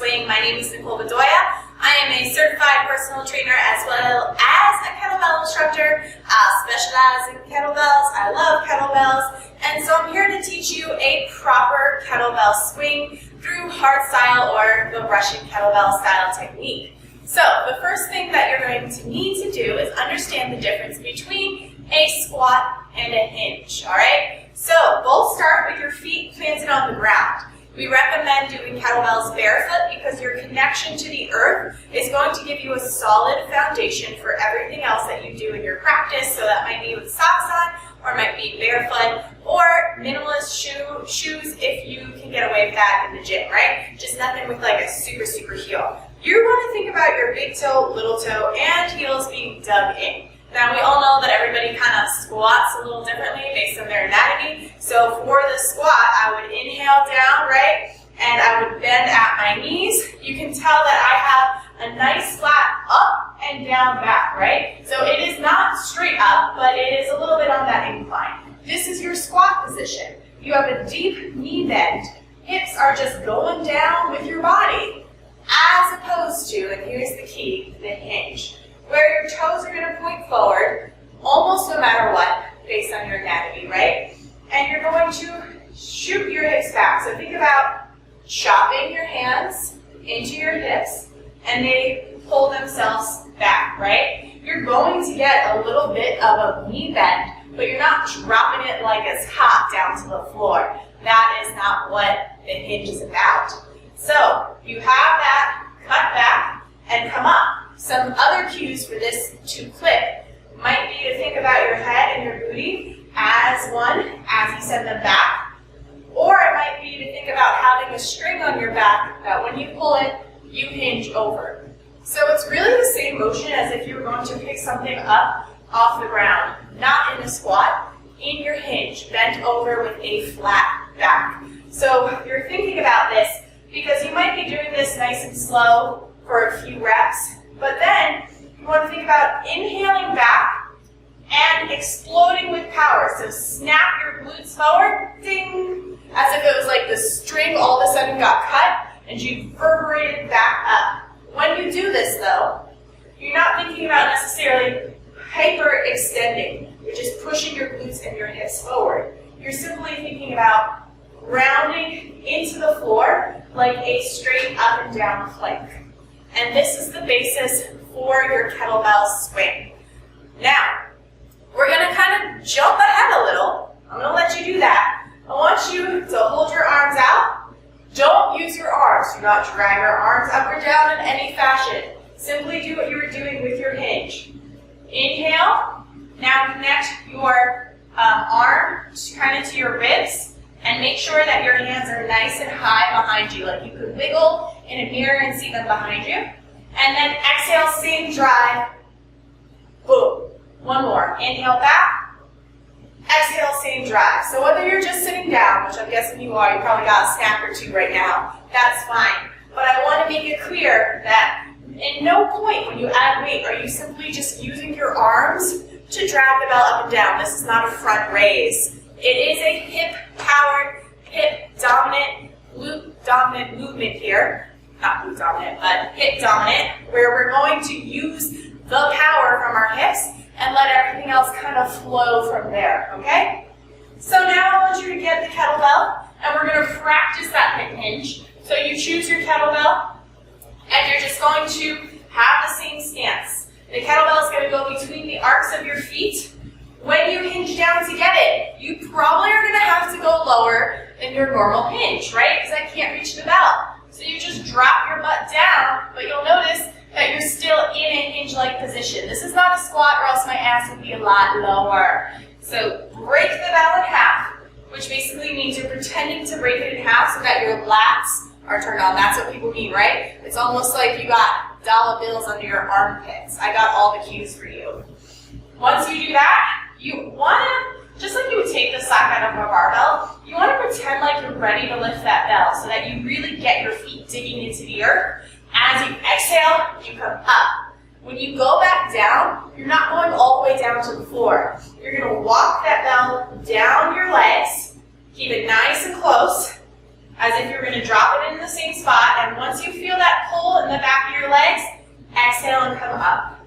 Swing. My name is Bedoya. I am a certified personal trainer as well as a kettlebell instructor. I specialize in kettlebells. I love kettlebells. And so I'm here to teach you a proper kettlebell swing through hardstyle or the Russian kettlebell style technique. So the first thing that you're going to need to do is understand the difference between a squat and a hinge, all right? So both start with your feet planted on the ground. We recommend doing kettlebells barefoot because your connection to the earth is going to give you a solid foundation for everything else that you do in your practice. So that might be with socks on, or might be barefoot, or minimalist shoes if you can get away with that in the gym, right? Just nothing with like a super heel. You're going to think about your big toe, little toe, and heels being dug in. Now we all know that everybody kind of squats a little differently based on their anatomy. So for the squat, I would inhale down, right? And I would bend at my knees. You can tell that I have a nice flat up and down back, right? So it is not straight up, but it is a little bit on that incline. This is your squat position. You have a deep knee bend. Hips are just going down with your body, as opposed to, and here's the key, the hinge, where your toes are going to point forward, almost no matter what, based on your anatomy, right? And you're going to shoot your hips back. So think about chopping your hands into your hips, and they pull themselves back, right? You're going to get a little bit of a knee bend, but you're not dropping it like it's hot down to the floor. That is not what the hinge is about. So you have that cut back and come up. Some other cues for this to clip might be to think about your head and your booty as one, as you send them back. Or it might be to think about having a string on your back that when you pull it, you hinge over. So it's really the same motion as if you were going to pick something up off the ground, not in a squat, in your hinge, bent over with a flat back. So you're thinking about this because you might be doing this nice and slow for a few reps, but then you want to think about inhaling back and exploding with power. So snap your glutes forward, ding, as if it was like the string all of a sudden got cut and you reverberated back up. When you do this though, you're not thinking about necessarily hyper-extending. You're just pushing your glutes and your hips forward. You're simply thinking about rounding into the floor like a straight up and down plank. And this is the basis for your kettlebell swing. Now, we're going to kind of jump ahead a little. I'm going to let you do that. I want you to hold your arms out. Don't use your arms. Do not drag your arms up or down in any fashion. Simply do what you were doing with your hinge. Inhale. Now connect your arm kind of to your ribs and make sure that your hands are nice and high behind you. Like you could wiggle in a mirror and see them behind you. And then exhale, same drive. Boom. One more. Inhale back. Exhale, same drive. So whether you're just sitting down, which I'm guessing you are, you probably got a snack or two right now, that's fine. But I want to make it clear that in no point when you add weight are you simply just using your arms to drag the bell up and down. This is not a front raise. It is a hip-powered, hip-dominant, glute-dominant movement here. Not glute-dominant, but hip-dominant, where we're going to use the power from our hips and let everything else kind of flow from there, okay? So now I want you to get the kettlebell, and we're going to practice that hip hinge. So you choose your kettlebell, and you're just going to have the same stance. The kettlebell is going to go between the arcs of your feet. When you hinge down to get it, you probably are going to have to go lower than your normal hinge, right? Because I can't reach the bell. So you just drop your butt down, but you'll notice that you're still in a hinge-like position. This is not a squat or else my ass would be a lot lower. So break the bell in half, which basically means you're pretending to break it in half so that your lats are turned on. That's what people mean, right? It's almost like you got dollar bills under your armpits. I got all the cues for you. Once you do that, you want to, just like you would take the sock out of a barbell, you want to pretend like you're ready to lift that bell so that you really get your feet digging into the earth. As you exhale, you come up. When you go back down, you're not going all the way down to the floor. You're going to walk that bell down your legs, keep it nice and close, as if you're going to drop it in the same spot, and once you feel that pull in the back of your legs, exhale and come up.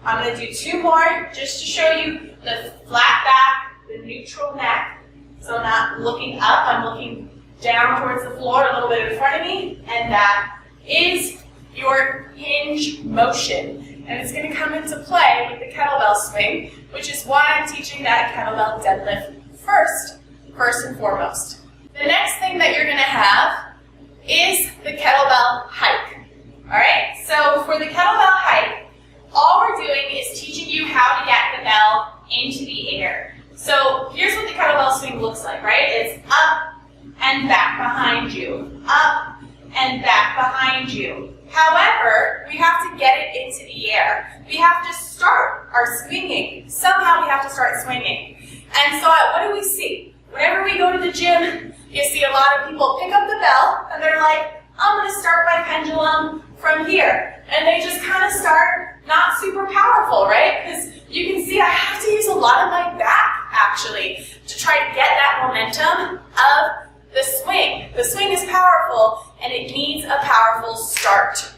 I'm going to do 2 more just to show you the flat back, the neutral neck. So I'm not looking up, I'm looking down towards the floor, a little bit in front of me, and that is your hinge motion. And it's going to come into play with the kettlebell swing, which is why I'm teaching that kettlebell deadlift first and foremost. The next thing that you're going to have is the kettlebell hike. All right, so for the kettlebell hike, all we're doing is teaching you how to get the bell into the air. So here's what the kettlebell swing looks like, right? It's up and back behind you, up and back behind you. However, we have to get it into the air. We have to start our swinging. Somehow we have to start swinging. And so what do we see? Whenever we go to the gym, you see a lot of people pick up the bell and they're like, I'm going to start my pendulum from here. And they just kind of start not super powerful, right? Because you can see I have to use a lot of my back, actually, to try to get that momentum of the swing. The swing is powerful, and it needs a powerful start.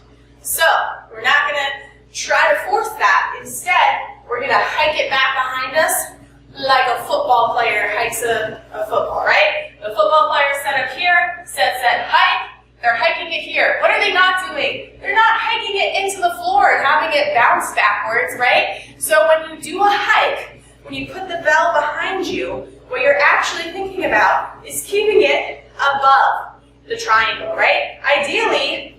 So we're not going to try to force that. Instead, we're going to hike it back behind us like a football player hikes a football, right? The football player set up here, set, hike. They're hiking it here. What are they not doing? They're not hiking it into the floor and having it bounce backwards, right? So when you do a hike, when you put the bell behind you, what you're actually thinking about is keeping it above the triangle, right? Ideally,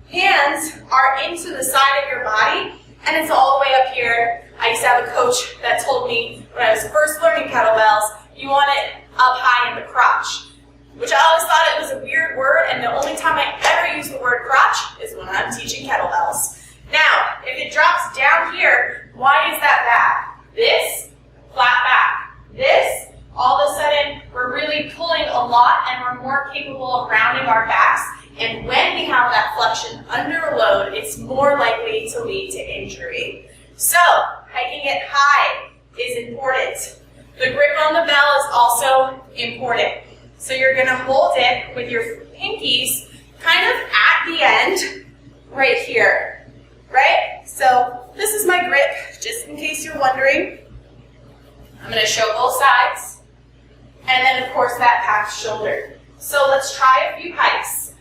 hands are into the side of your body, and it's all the way up here. I used to have a coach that told me when I was first learning kettlebells, you want it up high in the crotch, which I always thought it was a weird word, and the only time I ever use the word crotch is when I'm teaching kettlebells. Now, if it drops down here, why is that bad? This, flat back. This, all of a sudden, we're really pulling a lot, and we're more capable of rounding our backs, and when we have that flexion under a load, it's more likely to lead to injury. So, hiking it high is important. The grip on the bell is also important. So you're going to hold it with your pinkies kind of at the end right here, right? So this is my grip, just in case you're wondering. I'm going to show both sides. And then, of course, that packed shoulder. So let's try a few hikes.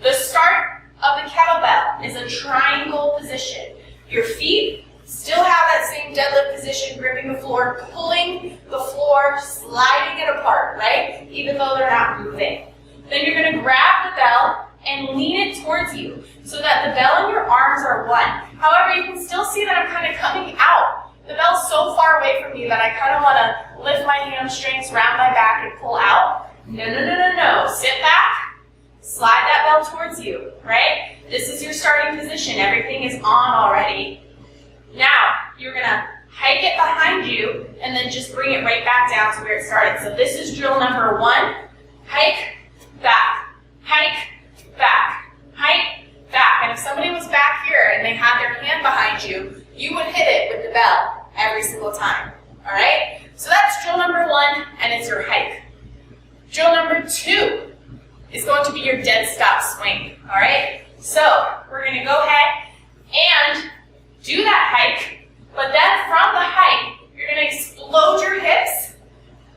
The start of the kettlebell is a triangle position. Your feet still have that same deadlift position, gripping the floor, pulling the floor, sliding it apart, right? Even though they're not moving. Then you're going to grab the bell and lean it towards you so that the bell and your arms are one. However, you can still see that I'm kind of coming out. The bell's so far away from me that I kind of want to lift my hamstrings, round my back, and pull out. No. Sit back, slide that bell towards you, right? This is your starting position. Everything is on already. Now, you're going to hike it behind you and then just bring it right back down to where it started. So this is drill number 1. Hike, back, hike, back, hike, back. And if somebody was back here and they had their hand behind you, you would hit it with the bell every single time. All right? So that's drill number 1, and it's your hike. Drill number 2 is going to be your Deadstop Swing. All right? So we're going to go ahead and do that hike, but then from the hike, you're going to explode your hips.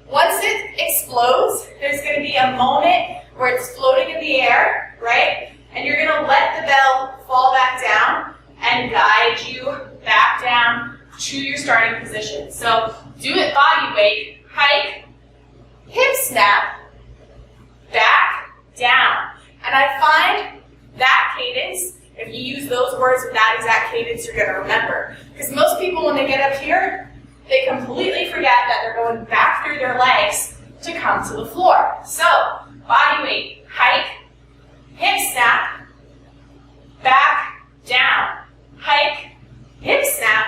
Once it explodes, there's going to be a moment where it's floating in the air, right? And you're going to let the bell fall back down and guide you back down to your starting position. So do it body weight, hike, hip snap, back, down. And I find that cadence, if you use those words with that exact cadence, you're going to remember. Because most people, when they get up here, they completely forget that they're going back through their legs to come to the floor. So, body weight, hike, hip snap, back, down, hike, hip snap,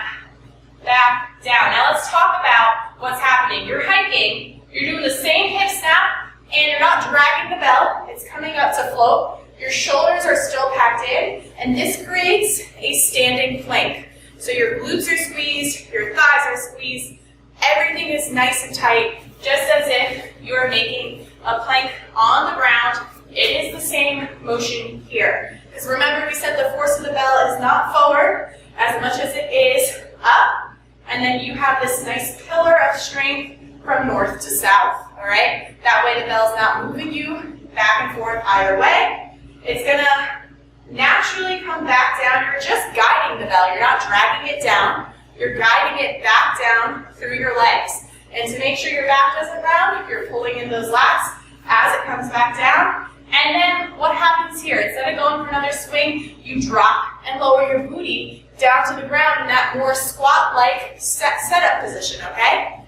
back, down. Now let's talk about what's happening. You're hiking, you're doing the same hip snap, and you're not dragging the bell. It's coming up to float. Your shoulders are still packed in, and this creates a standing plank. So your glutes are squeezed, your thighs are squeezed, everything is nice and tight, just as if you are making a plank on the ground. It is the same motion here. Because remember we said the force of the bell is not forward as much as it is up. And then you have this nice pillar of strength from north to south, all right? That way the bell's not moving you back and forth either way. It's gonna naturally come back down. You're just guiding the bell. You're not dragging it down. You're guiding it back down through your legs. And to make sure your back doesn't round, you're pulling in those lats as it comes back down. And then what happens here? Instead of going for another swing, you drop and lower your booty down to the ground in that more squat-like setup position, okay?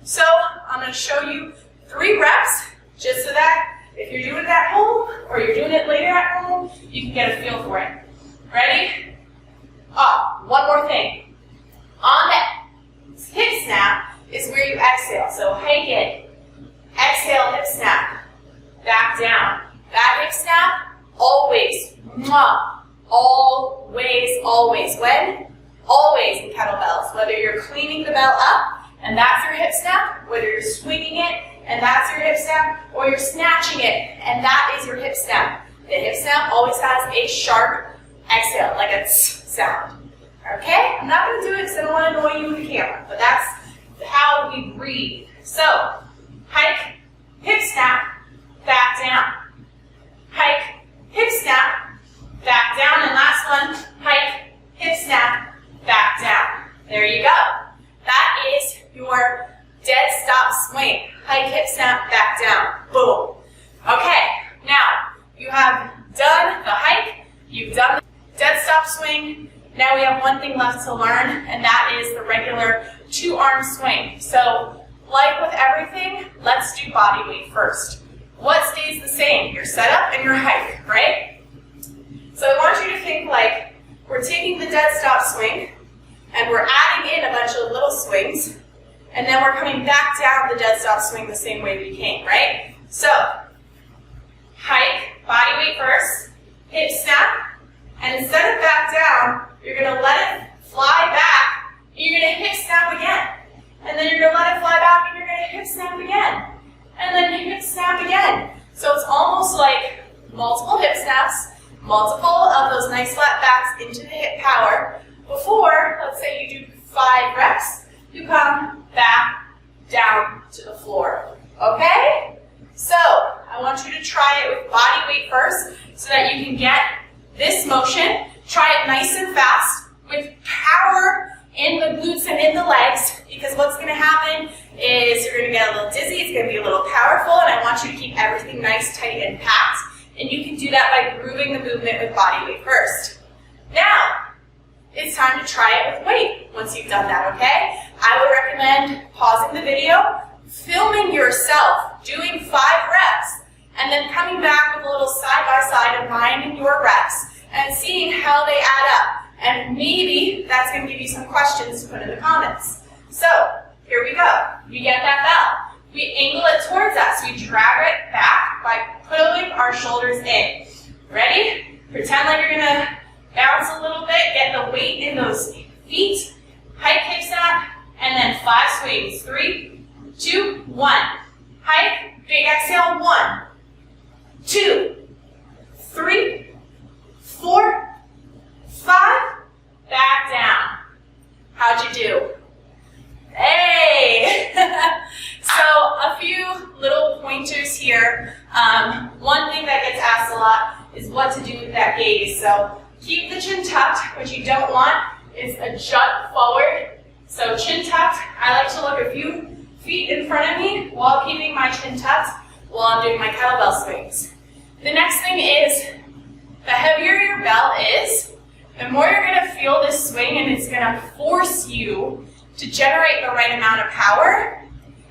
So I'm going to show you 3 reps just so that if you're doing it at home or you're doing it later at home, you can get a feel for it. Ready? Oh, one more thing. On that hip snap is where you exhale. So hike it. Exhale, hip snap. Back down. That hip snap, always. Always, always. When? Always in kettlebells. Whether you're cleaning the bell up, and that's your hip snap, whether you're swinging it, and that's your hip snap, or you're snatching it, and that is your hip snap. The hip snap always has a sharp exhale, like a tss sound. Okay? I'm not going to do it because I don't want to annoy you with the camera, but that's how we breathe. So, hike, hip snap, back down. Hike, hip snap, back down, and last one, hike, hip snap, back down. There you go. That is your Deadstop Swing. Hike, hip snap, back down. Boom. Okay, now you have done the hike, you've done the Deadstop Swing. Now we have one thing left to learn, and that is the regular 2-arm swing. So, like with everything, let's do body weight first. What stays the same? Your setup and your hike, right? So I want you to think like we're taking the Deadstop Swing and we're adding in a bunch of little swings, and then we're coming back down the Deadstop Swing the same way we came, right? So, hike, body weight first, hip snap, and instead of back down, you're going to let it fly back, and you're going to hip snap again. And then you're going to let it fly back, and you're going to hip snap again. And then hip snap again. So it's almost like multiple hip snaps, multiple of those nice flat backs into the hip power. Before, let's say you do 5 reps, you come back down to the floor. Okay? So I want you to try it with body weight first so that you can get this motion. Try it nice and fast with power in the glutes and in the legs, because what's going to happen is you're going to get a little dizzy, it's going to be a little powerful, and I want you to keep everything nice, tight, and packed. And you can do that by grooving the movement with body weight first. Now, it's time to try it with weight once you've done that, okay? I would recommend pausing the video, filming yourself doing 5 reps, and then coming back with a little side-by-side of mine and your reps, and seeing how they add up. And maybe that's going to give you some questions to put in the comments. So, here we go. We get that bell. We angle it towards us. We drag it back by pulling our shoulders in. Ready? Pretend like you're going to bounce a little bit. Get the weight in those feet. Hike, hip snap, and then 5 swings. 3, 2, 1. Hike, big exhale. 1, 2, 3, 4, 5, back down. How'd you do? Hey! So a few little pointers here. One thing that gets asked a lot is what to do with that gaze. So keep the chin tucked. What you don't want is a jut forward. So chin tucked. I like to look a few feet in front of me while keeping my chin tucked while I'm doing my kettlebell swings. The next thing is, the heavier your bell is, the more you're going to feel this swing, and it's going to force you to generate the right amount of power,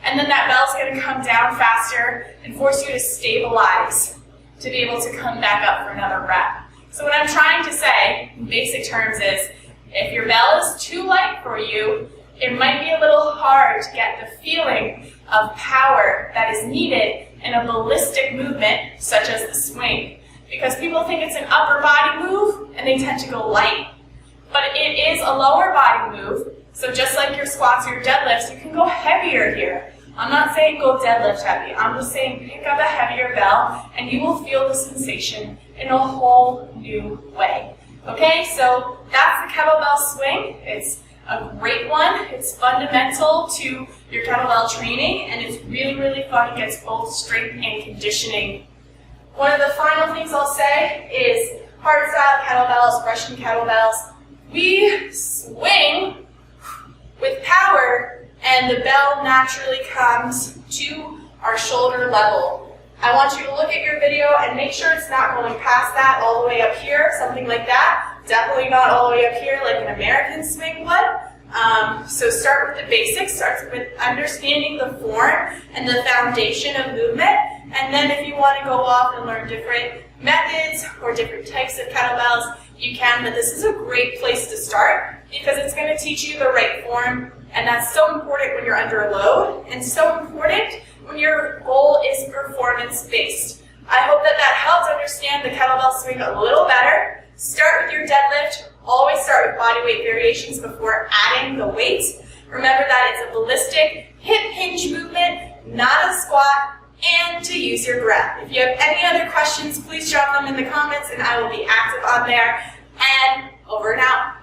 and then that bell's going to come down faster and force you to stabilize to be able to come back up for another rep. So what I'm trying to say in basic terms is, if your bell is too light for you, it might be a little hard to get the feeling of power that is needed in a ballistic movement such as the swing. Because people think it's an upper body move and they tend to go light. But it is a lower body move, so just like your squats or your deadlifts, you can go heavier here. I'm not saying go deadlift heavy. I'm just saying pick up a heavier bell and you will feel the sensation in a whole new way. Okay, so that's the kettlebell swing. It's a great one. It's fundamental to your kettlebell training and it's really, really fun. It gets both strength and conditioning. One of the final things I'll say is hardstyle kettlebells, Russian kettlebells. We swing with power and the bell naturally comes to our shoulder level. I want you to look at your video and make sure it's not going past that all the way up here, something like that. Definitely not all the way up here like an American swing would. So start with the basics, start with understanding the form and the foundation of movement. And then if you want to go off and learn different methods or different types of kettlebells, you can, but this is a great place to start because it's going to teach you the right form, and that's so important when you're under a load and so important when your goal is performance-based. I hope that that helps understand the kettlebell swing a little better. Start with your deadlift. Always start with body weight variations before adding the weight. Remember that it's a ballistic hip hinge movement, not a squat, and to use your breath. If you have any other questions, please drop them in the comments and I will be active on there. And over and out.